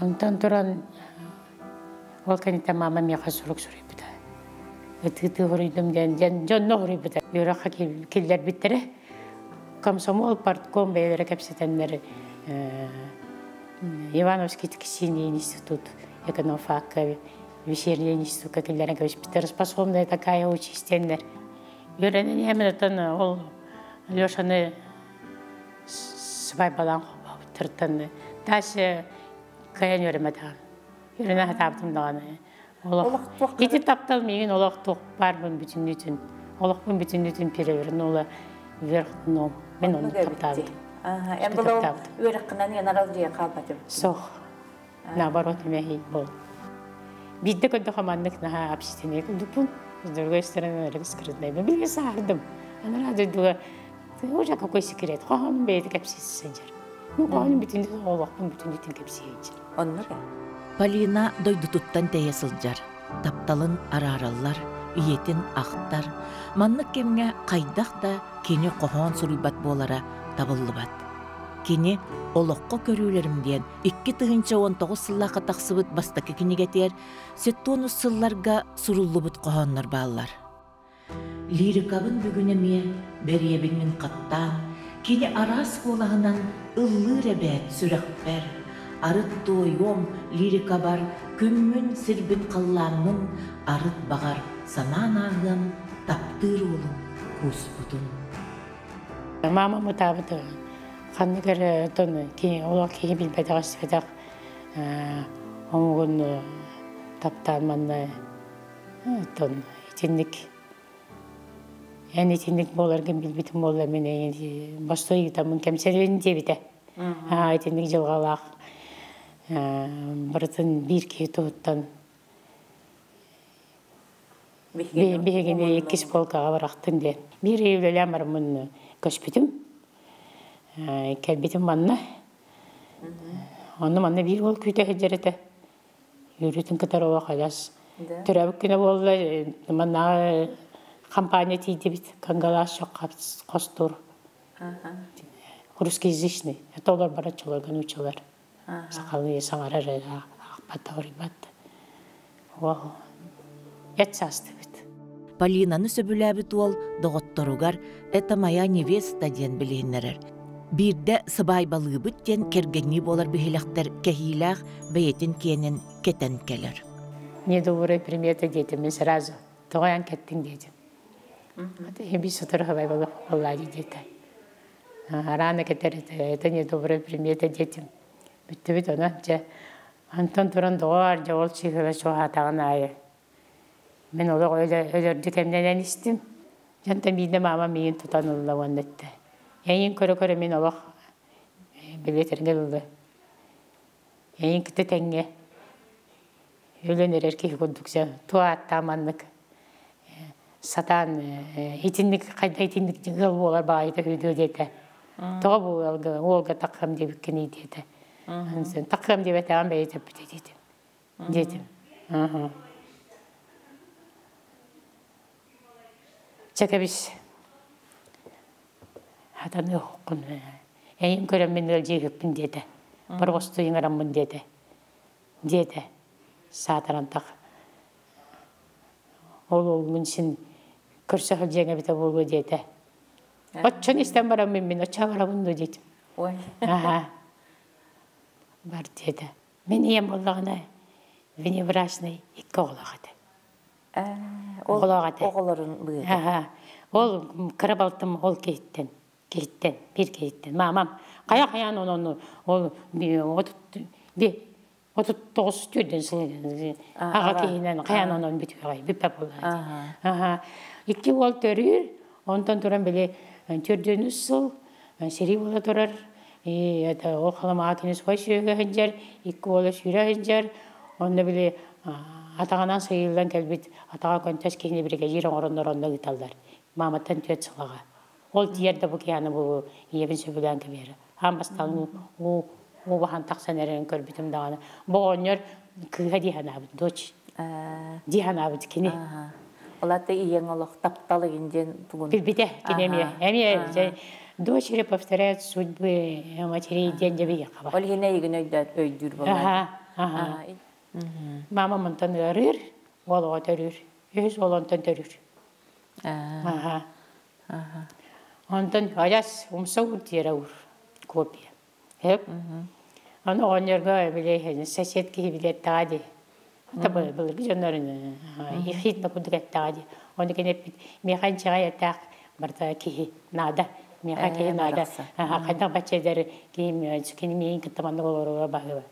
Онтон тұран, ол кенетен мама меға сұрық сұрай біті. Үті ғұрыйдым ден, жонны ғұрый біті. Юраққа келдер біттірі. Комсомол, партком бәйлері кәпсетенлері. Ивановский текстильный институт, экономфак, вечерний институт, келдерін көш біттірі. Способная такая участенлер. Үйренен емінетін ол Лешаны сыбай балан қобауыттыртын. Дасы каян өрімедіған. Үйренен таптымдағаны. Еті таптал меген олақ тоқ барбын бүтін үтін. Олақпын бүтін үтін переверін олы верхтін ол. Мен оны тапталдым. Ен бұл өріққынан енарал жия қалбатым. Соқ. Наоборот, мәхей бол. Бидді көнді қамандық наға апсистене күндікпін. Другой стороны, раскрытная. Мы были сардом. Она радует, дуга, уже какой секрет. Қоғаным бейді кәпсесі сенжер. Қоғаным бүтінді олақпын бүтіндетін кәпсесі сенжер. Онны Полина дойдутуттан тәйе сылжар. Тапталын арараллар, иетін ақтар. Маннық кемге қайдақ да кені қоған сұруйбат болара табыллыбат. Кені олыққа көрүүлерімден 2-19 сыллаққа тақсыбыт бастақы кенегетер, сеттону сылларға суруллыбыт қоғанлар баллар. Лирикабын бүгінеме бәриебіңін қаттан, кені арас қолағынан ыллы рәбәт сүрәқпәр. Арыт тойом лирика бар, күммін сірбін қалламын, арыт бағар саман ағым, таптыр олым көз бұтын. Мама мұтабыды. Қанығыр тоны, олақ кейін білбәді ғасыдақ оңғын таптан манна тон етіндік. Ән етіндік боларген білбітім болар мен бастой етамын кәмсәлерін дебіті. Етіндік жылғалақ. Бұрытын бір кейті оттан. Бегіне 2 полкаға барақтың ден. Бір еулелі амарымын көшпітім. Кәлбетім манна. Оны манна бір ол күйті әдереді. Үйретін кітар оға қалас. Түрәбік күні болды, манна компания тейді біт. Кангалас жоқ қостур. Русскоязычный. Это олар баратчылар, гонучылар. Сақалын саңарар ақпатта ғырибатты. Ол әт састы біт. Полинаны сөбіләбіт ол доғыттыругар «Это моя невеста» ден білейінлерер. Бирде сыбай балығы бүттен кергенні болар бігіліқтер кәхилақ бәйетін кенін кетен келер. Недобрые приметы детям, мен сразу. Тоғаян кеттің дедім. Бис отырға бай болып олады деді. Раны кетер, это недобрые приметы детям. Бүтті бүт оны, Антон тұрын доғар, ол чиғылы шоға атағын айы. Мен олық өлерді кәмден істім. Жантан бейді мама мейін тұтан ұлы оңдетті. Әйін көрі мен олық білетерге ұлы. Әйін күті тәңге. Өлен әреркей көндіксе, туа аттаманлық. Сатан, етіндік, қайда етіндік жығыл болар бағайда өйді өдеті. Тоға бұл олға таққам деп үккен едеті. Таққам деп әтіған бәйетіп біте дедім. Чакабис. Хатаны оқын. Әйім көрім мен өлжей өкпін деді. Бір қосты еңірамын деді. Деді. Сатырантақ. Ол мүнсін көрсі қылжеңі біті болу деді. Отчын істен барам мен отча барамын дедім. Бар деді. Мен ем болағына венебрашный 2 оғылағады. Оғыларын бұйды. Ол кіріп алтым ол кейттен, бір кейттен. Мамам, қая-қаян оны, ол 39 түрден сылы. Аға кейінен қаян оны бүті қай, бүппәп олады. 2 ол түрір, ондан тұран біле түрден ұсыл, сері бола тұрар, это ол халамаатыны сой сүйгенжер, икки ола сүйрегенжер, онда биле атағанан сайылдан кәлбит, атаға көнтәс кейіне бірге жирен орындар онда гыталдар. Маматтан төт сылаға. Ол тиерді бұл кейаны бұл ебін сөбілен кебері. Амбасталын о бахан тақсан әрін көрбітім дағаны. Бұл онер кыға дейхан абыд, доч. Дейхан абыд кені. Олаты иен олық тапталы генден тугун. Билбите кенеме. Әме дочери повторяют судьбы матерей ден жебеге қаба. Ол хене егін өйдүр болады. Мама мұнтан өрір, ол өтөрір. Өз ол онтан төрір. Онтан аяс умса уртера ур копия. Хеп. Аны онерга биле соседки билет тади. Табы был гжонорын ихит на кудгат тади. Оны кенеп механчага ятак барта ки нада. Меха ки нада. Кайда бачедер ким чукини мин кытаманды болорга багы.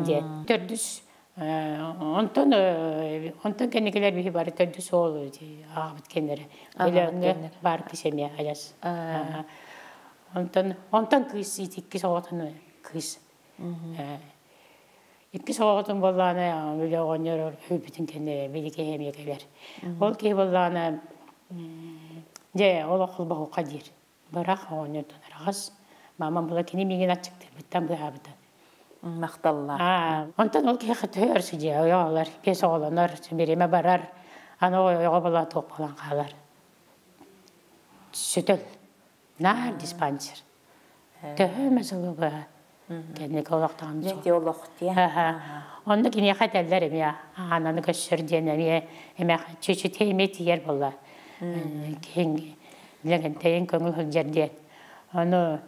Де. Төрдүс онтон кенекелер бихи бары төрдүс ол агыт кендери. Биле бар кисеме аяс. Онтон кыз итикки соотун кыз. Икки соотун болланы биле онер хөбүтүн кенде билике хемекелер. Ол ки болланы же ол окулбагы кадир. Барах онер тонарагас. Мамам була кини миген ачыкты. Биттан быхабыта. Макталла. Онтон ол ки хатыр сиже оялар, кес оголонор, береме барар. Аны ойга бола топ болан калар. Sütül. Nar dispenser. Töhmesılığı. Kendine kolaktan Ne diyolog diye. Onda ki niye kaderlerim ya. Ananı göster diye emek çeşit heymet yer bolla. Lakin teyin köngül hıncar diye. Onu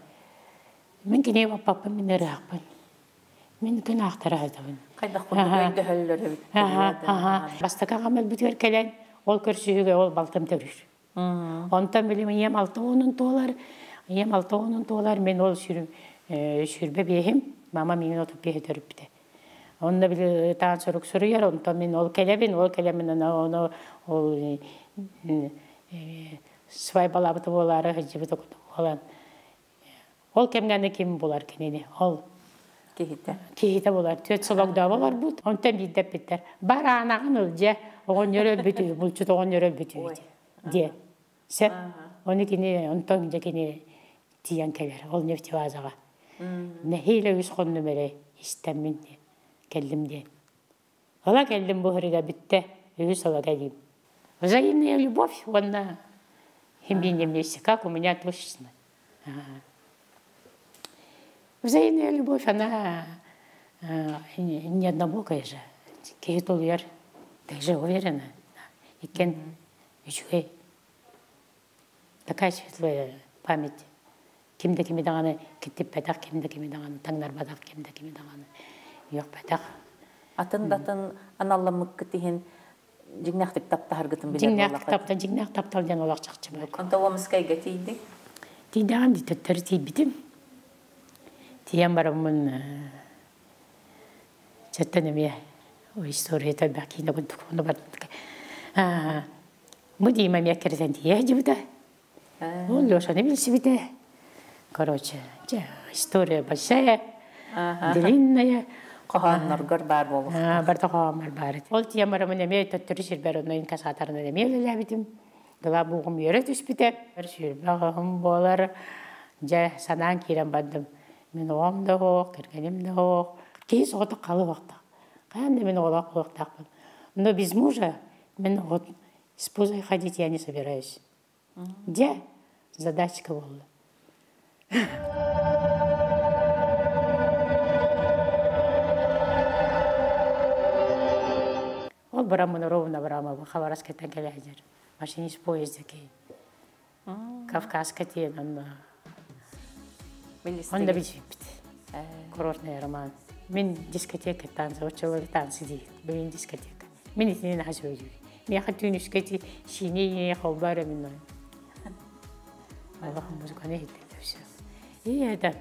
min ki niye papam min rakpan. Min gün aktaraldım. Kayda kuydu höllörü bitti. Bastaka gamel bitiyor kelen ol körsüğüge ol baltım törür. Ondan bileyim yem altı onun dolar men ol sürbe beyim mama minin otup bey törüp bide. Onda bile tan soruk soruyor ondan men ol kelemin onu ol svay balabıtı boları hıcıbıtı olan. Ol kemgende kim bolar keneni ol. Kehite bolar. Töt sologda bolar bu. Ondan bidep biter. Bara anağın ölce oğun yörel bütüyor. Bulçut oğun yörel bütüyor diye. Sen onu kini ondan kini diyen keler. Ol nefti vazaga. Nehiyle üç kon numara istemin kellim diye. Ola kellim bu hırıga bitti. Üç ola kellim. Взаимная любовь, она химбинем есть, как у меня точно. Взаимная любовь, она не однобокая же. Какие-то уверен, ты же уверена. И кен еще такая светлая память. Кимде кими даганы китип бадак, кимде кими даганы таңдар бадак, кимде кими даганы yok бадак. Атын аналламык китин жигнактык таптар гытын билет болак. Жигнак тапталдан олак чакчы болок. Онда омскайга тийди. Тийдаган ди төттөр тийбитим. Тиям барамын чаттанеме ой история бакина гундукуну бар. Муди мамя керден тие жибита. Он Лёша не бил себе. Короче, история большая, длинная. Коханнаргар бар болуп. Барта коханнар бар. Ол тиям барамын эме төттөр ширбер онун касатарын эме элебитим. Глабугум йөрө түспите. Ширбагым болар. Же санан кирен бадым. Мен оғам да оқ, кергенім да оқ. Кейс оғыты қалы вақта. Қанды мен оғылақ оқтақпын. Но без мужа мен оғыт с пузой ходить я не собираюсь. Где задачка болды. Ол барамын ровно барамын. Хабаровскайдан келәдер. Машинист поезде кей. Кавказка тиен. Он да бит. Курортный роман. Мен дискотека танцы, училы танцы ди. Блин дискотека. Мен итинен хажу. Мен хатун ускати шине холбара мен. Аллахым музыка не хитте все. И это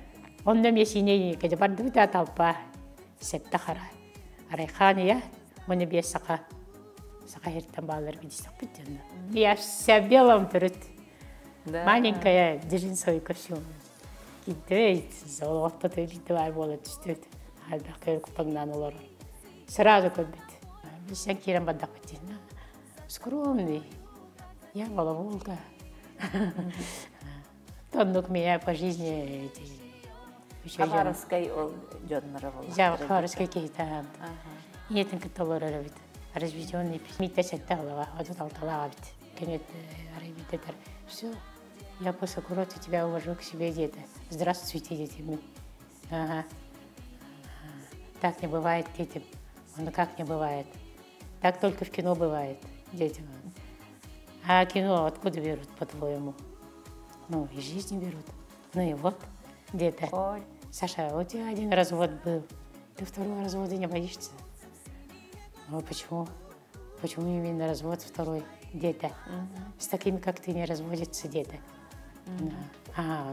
он да мне шине кеде барды бита талпа. Сетта хара. Арайхания, мне бе сака. Сака хертан балар бидисак биттен. Я вся в белом перед. Маленькая джинсовый костюм. Gitti, o vakti de bir var böyle düştü. Halbuki kupamdan olur. Сразу купит. Biz kirem badak bitti. Скромный. Я балаболка. Тоннук меня по жизни. Хабаровскай ол жоннары болар. Я Хабаровской кейтан. Етин китолор арабит. Разведенный. Митте сетталава, вот алталава бит. Кенет арабитетер. Все. Я после курорта тебя увожу к себе, дети. Здравствуйте, дети. Ага. Так не бывает, дети. Он как не бывает. Так только в кино бывает, дети. А кино откуда берут, по-твоему? Ну, из жизни берут. Ну и вот, где-то. Ой. Саша, у тебя один развод был. Ты второго развода не боишься? Ну, почему? Почему именно развод второй? Где-то. С такими, как ты, не разводятся где-то.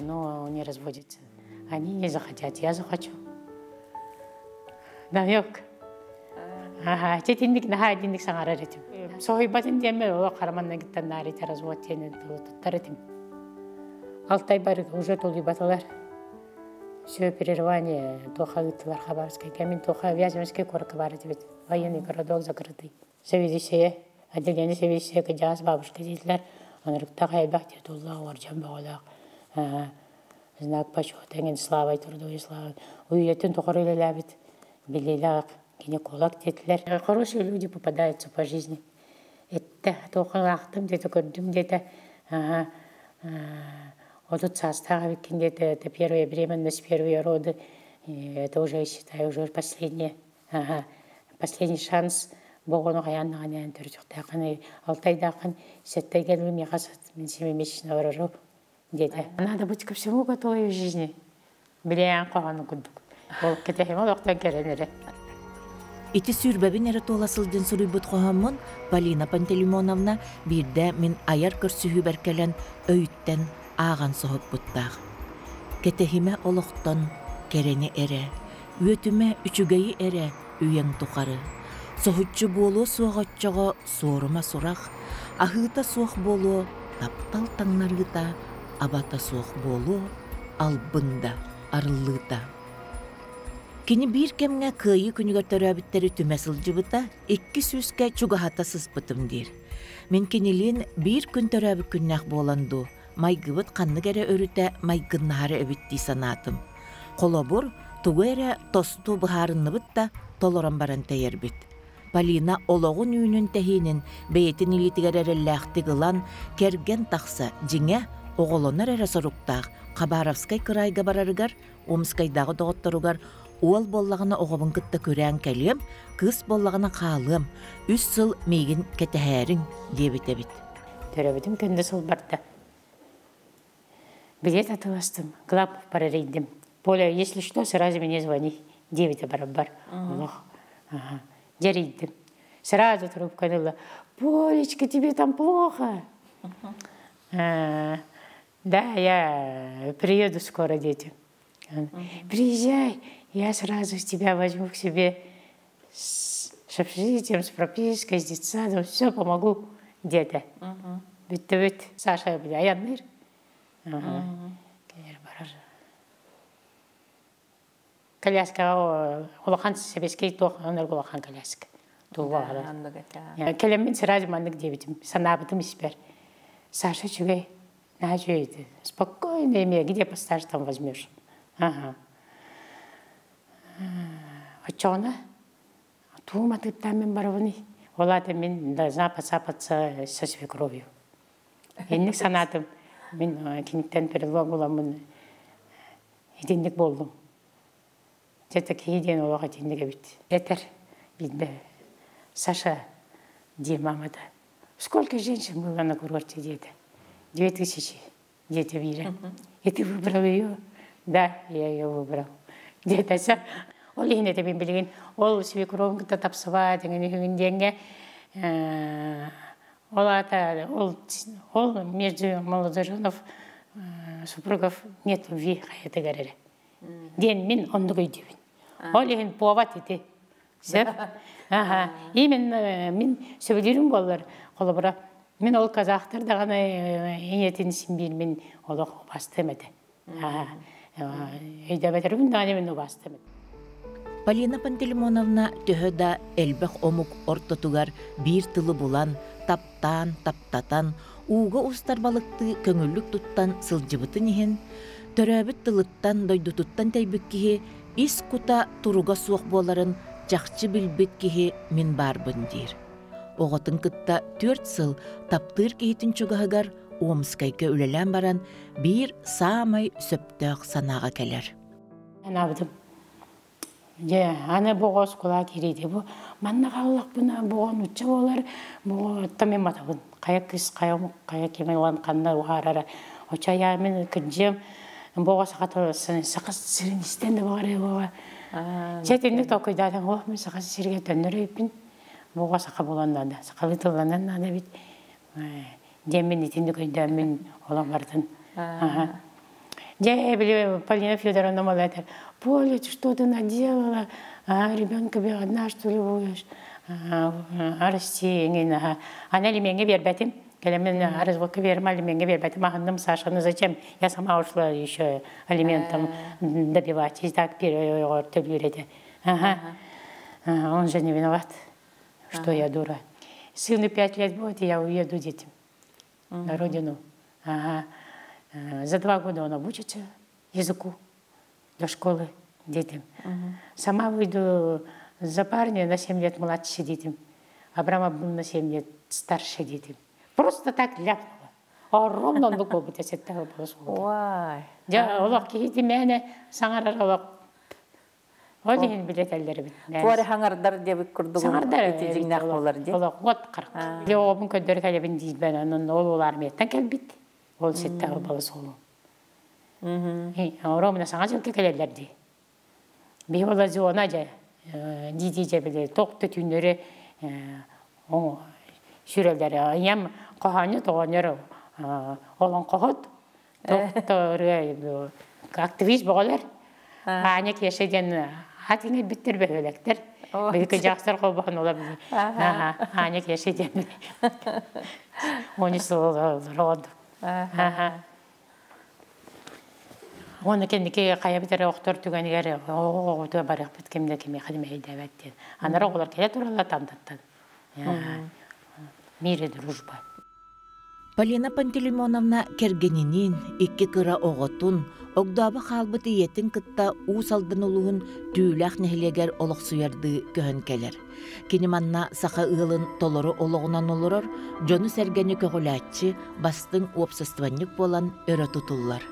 Ну, не разводятся. Они не захотят, я захочу. Намек. Ага, тетинник нахадинник саңарар этим. Сойбатын деме, о карманна гиттен нарите развод тенен туттар этим. Алтай бар уже толы баталар. Все перерывание тоха гиттылар Хабаровской. Камин тоха Вяземский корка бар этим. Военный городок закрытый. Соведение, отделение соведения, кадяс бабушка детлер. Он рыкта хайбах тетулла оржан багалак. Знак почета, ген славой трудовой славой. Уютен тохорыла лябит. Белилак, гинеколог детлер. Хорошие люди попадаются по жизни. Это тохалахтым, где-то көрдüm, где-то вот состав, где-то это первая беременность, первые роды. Это уже, считаю, уже последний шанс. Боғону қаянна ғанайын түртіқтақын, алтайдақын, сәттай келуім еқасат, мен семимесячно выражу, деді. Надо быть ко всему готовой в жизни. Білеян қоғаны күндік. Ол кетехім ол оқтан керенері. Ити сүрбәбін әрі толасылден сұруйбыт қоғамын Полина Пантелеймоновна бірді мен аяр көрсігі бәркелен өйттен аған соғып бұттақ. Кетехіме олықтан керені әрі, өтіме үчігейі әрі үйен тұқары. Соғытчы болу суағатчыға сорыма сұрақ, ахыта суақ болу, таптал таңнарыта, абата суақ болу, албында, арылыта. Кені бір кемге күйі күнігер әбіттері түмәсіл жыбыта, 2 сүзге чуғахата сызбытым дер. Мен кенелен бір күн төрәбі күннәқ боланду, майгыбыт қанны кәрі өріті майгыннары өбітті санатым. Қолабыр, тұғы әрі тосту бұхарынны бұтта толыран баран тәйер біт. Полина олоғын үйінің тәхейінің бәйетін илетігер әрілләқті ғылан керген тақса жеңе оғылонар әрі сұрықтақ Хабаровскай кырайға барарығар, Омскайдағы доғыттарығар ол боллағына оғыбын күтті көрән кәлем, қыз боллағына қалым, 3 сыл мейгін кәтәхәрің дебіт-әбіт. Төрәбітім көнді сыл барды. Билет атыластым, Глапов парарейдім. Поля, если что, сразу мне звони. 9 барабар. Дерейдім. Сразу трубка дала. Полечка, тебе там плохо? Да, я приеду скоро, дети. Приезжай, я сразу с тебя возьму к себе с общежитием, с пропиской, с детсадом, все помогу, деда. Ведь Саша, аянныр. Коляска, улахан себескей тоқ, онар улахан коляска. Келеммен сразу мандык дебитим, санабытым испер. Саша, чугай, на чугай, спокойно имея, где постаж там возьмешь. Ага. Очона, тума ты там мен барваны. Олата мен должна посапаться со свекровью. Енник санатым, мен киниктен перелог боламын, единник болдым. Где-то кейден олаға тендіге бит. Этер, бидді. Саша, де мамада. Сколько женщин было на курорте, дети? 2000 дети вира. И ты выбрал ее? Да, я ее выбрал. Где-то все. Ол ехне тебе білген. Ол свекровка тапсыва, денге. Ол между молодоженов, супругов нет любви, это говорили. Ден мен ондық үйдебін. Ол ехен поват еті. Именно мен сөйлерім болар. Қолыбыра. Мен ол қазақтар да ғана енетін сенбейін. Мен олық бастым еді. Өйдәбәтер күндәне мен бастым. Полина Пантелеймоновна төһөда элбэх омук ортотугар бир тылы булан, таптан, уга устар балыкты көңүллүк туттан сылжыбытын иһин, төрөбүт тылыттан дойдутуттан тәйбүк киһи ис кута туруга суох буоларын жакчы билбит киһи мин барбын дир. Оҕотун кытта 4 сыл таптыыр киһитин чугаһыгар Омскайга үлелен баран бир саамай сөптөөх санаага келер. Анабдым. Аны боғыз құла керейді. Манна қалылық бұна боғын ұтча болар. Боғы ұттамен матабын. Қая кіз, қая мұқ, қая кемен оған қанна ұғарара. Оча ямен күнжем боға сақаты сақыз сірін істенді бағары боға. Жетендік тоқыйдадан оқ мен сақыз сірге төнір өйпін. Боға сақа боландан да. Сақалы тыланан ана бит. Демен етенді көйдәмен олан бардын. Я Полина Федоровна молодая. Поля, ты что ты наделала? Ребенка одна, что ли, будешь? Растение. Она ли меня вербатим? Когда меня разводка вермали, меня вербатим. Ахандам Саша, ну зачем? Я сама ушла еще алиментом добивать. И так переговорили. Он же не виноват, что я дура. Сыну 5 лет будет, и я уеду детям на родину. За 2 года он обучится языку до школы детям. Сама выйду за парня на 7 лет младше детям. Абрама был на 7 лет старше детям. Просто так ляпнула. Ровно он был бы, если это было слово. Я олақ кейді мәне саңарар олақ. Ол ең білетелдері бін. Туары хаңардар деп күрдігін өте жинақ болар де? Олақ, от қырық. Оғын көндері кәлебін дейіз бән, оның ол олар меттен кәлбейді. Ол сеттағы балысы олу. Ромына саңа жылты кәлелерді. Бей ола зуона жа, дейді жа біле, тоқты түйінері сүрелдері. Ем қоғаны тоғаныр олон қоғыд. Тоқтыры активист болар. Ане кешеден атыңа біттір бөлектер. Білкі жақсыр қолбағын ола біле. Ане кешеден біле. 13 жыл оны кендеке қая бітері оқтыр түгенігері оғыты барық біткемді кеме қадымай дәбәттен. Анары олар келе туралы тандаттан. Мире дружба. Полина Пантелеймоновна кергенинин, икки кыра оғытун, огдабы қалбыты етін кытта уусалдын улуғын түүләқ нәхілегер олық суярды көхін келер. Кенеманна сақа ылын толору олығынан олырыр, жону сәргені көгіләтчі бастың опсастванник болан өрі тұтулар.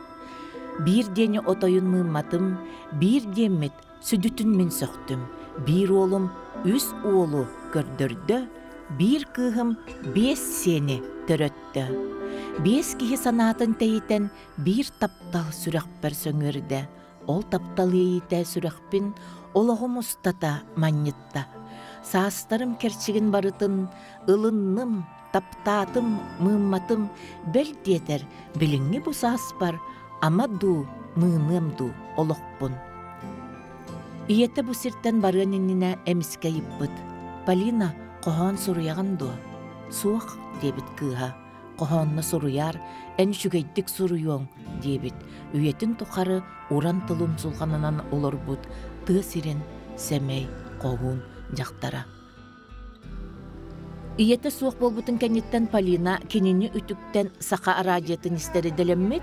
Bir deni otayın mımmatım, bir demmet südütün min söktüm. Bir oğlum, 3 oğlu gördürdü, bir kığım 5 seni töröttü. 5 kihi sanatın teyiten bir taptal sürekper söngörde. Ol taptal yeyite sürekpin, olağım ustata manyitta. Saastarım kerçigin barıtın, ılınным, taptatım, mımmatım, bel diyeter, bilingi bu saaspar, ama du, mığınım du, olokpun. İyete bu sirtten barın inine emiske yıppıt. Polina, kohan soruyağın du. Suaq, debit kıha. Kohanna soruyar, en şügeydik soruyon, debit. Üyetin tokarı, uran tılın sulğanınan olur bud. Tığ sirin, semey, kohun, jaktara. İyete suaq bolbutun kenyetten Polina, kenini ütükten saqa araciyatın isteri delemmet,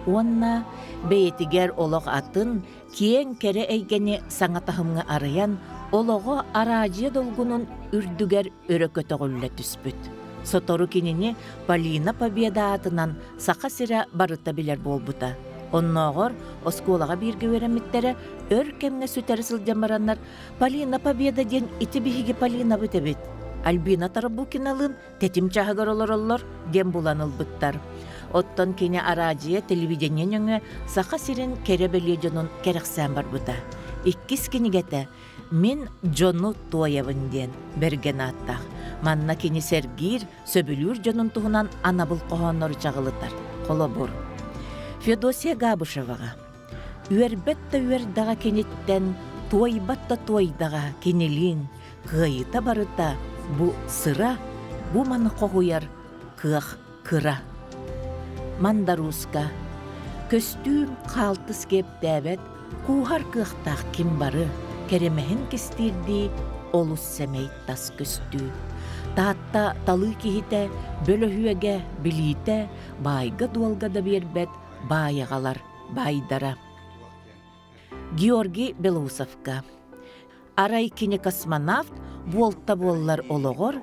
Onna beyetiger olog atın, kien kere eygeni saŋatahımŋa arayan, ologo aracıya dolgunun ürdüger örökötögülle tüspüt. Sotoru kinini Polina Победа atınan saqa sira barıta biler bolbuta. Onnoğor, oskolaga birge veremittere, örkemne süteri sılcamaranlar, Polina Победа den iti bihigi Polina bütebit. Albina Tarabukinalı'n tetim çahıgar olor den bulanılbıttar. Ottон kene aracıya televizyonun saqa sirin kerebeli jonun kereksen barbuta. İkkis kenigete min jonu toyavın den bergen attaq. Manna kene sergir söbülür jonun tuğunan anabıl qoğanları çağılıtar. Kolobur. Fedosiya Gabışevaga. Üerbette üerdaga kenetten toybatta toydaga kenelin kıyıta barıta bu sıra bu manı qoğuyar kıaq kıra. Mandaruska, Көстүүм қалтыс кеп дәбет, куһар кыахтаах ким бары, керемехин кистирди, олус сәмейт тас көстүү. Таатта талы кихите, бөлөһүеге, билите, байга дуалга да бербет, байыгалар, байдара. Георгий Белоусовка. Арай кини космонавт, болта боллар ологор,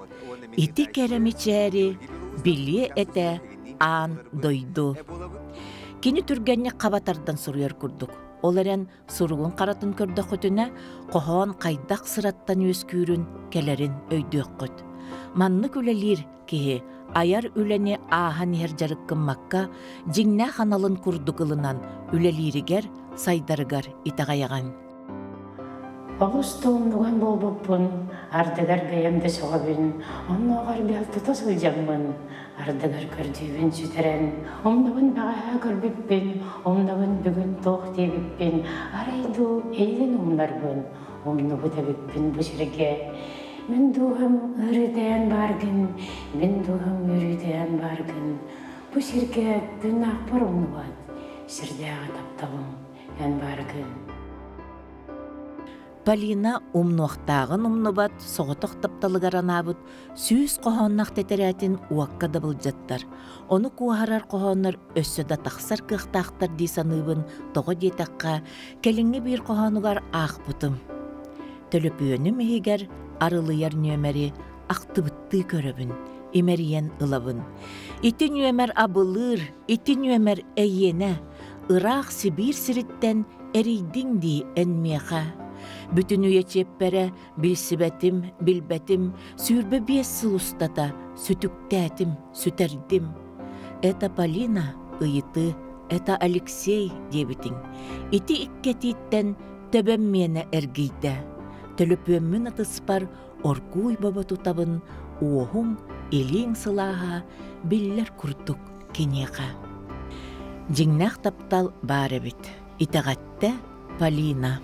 ити керемичери, били эте, аан дойду. Кини түргенне қабатардан суруяр курдук. Оларен суругун қаратын көрді құтына, қохон қайдақ сыраттан өскүүрін келерін өйдөк құт. Манны күлелер кеhe, аяр үләне ахан ержарыққын макка, жingнә ханалын курдугылынан үлелерігер, сайдарыгар итағаяған. Олус туумдуган болбуппун, ардыгар бәйемді соғабын, онноғар бәлті тосыл жаммын, ардыгар көрдүйбін сүтерен, омнабын бағаға көрбіппін, омнабын бүгін тоқ дейбіппін, арайду эйлін омнарбын, омнабы дәбіппін бұшырге. Мен дуғым үріден баргын, мен дуғым үріден баргын, бұшырге бүн ақпар омнабад, сірдәға тапталым, ән баргын. Полина умнуақтағын умнубат, соғытық тапталыгаранабыт, сүйіз қоғоннақ тетерәтін уаққа да бұлжаттар. Оны куахарар қоғоннар өссөда тақсар кықтақтар дейсаныбын тоғы детаққа, келіңі бір қоғонугар ақ бұтым. Төлөпүйені мегер арылыяр нөмәрі ақтыбытты көрөбін, емеріен ылабын. Ити нөмәр абылыр, ити нөмәр әйене, Ырақ Сибир сириттен әрейдің дей әнмеға. Бүтін үйе чеппәрі, білсібәтім, білбәтім, сүрбі бес сыл ұстата, сүтіктәтім, сүтәрдім. Эта Полина ыйыты, эта Алексей дебітің. Ити иккетиттен төбәм мені әргейді. Төлөпөммін атыспар, оркуй баба тутабын, уохың, елең сылаға, биллер күрдік кенеға. Жingнақ таптал бар әбіт. Итағатты Полина.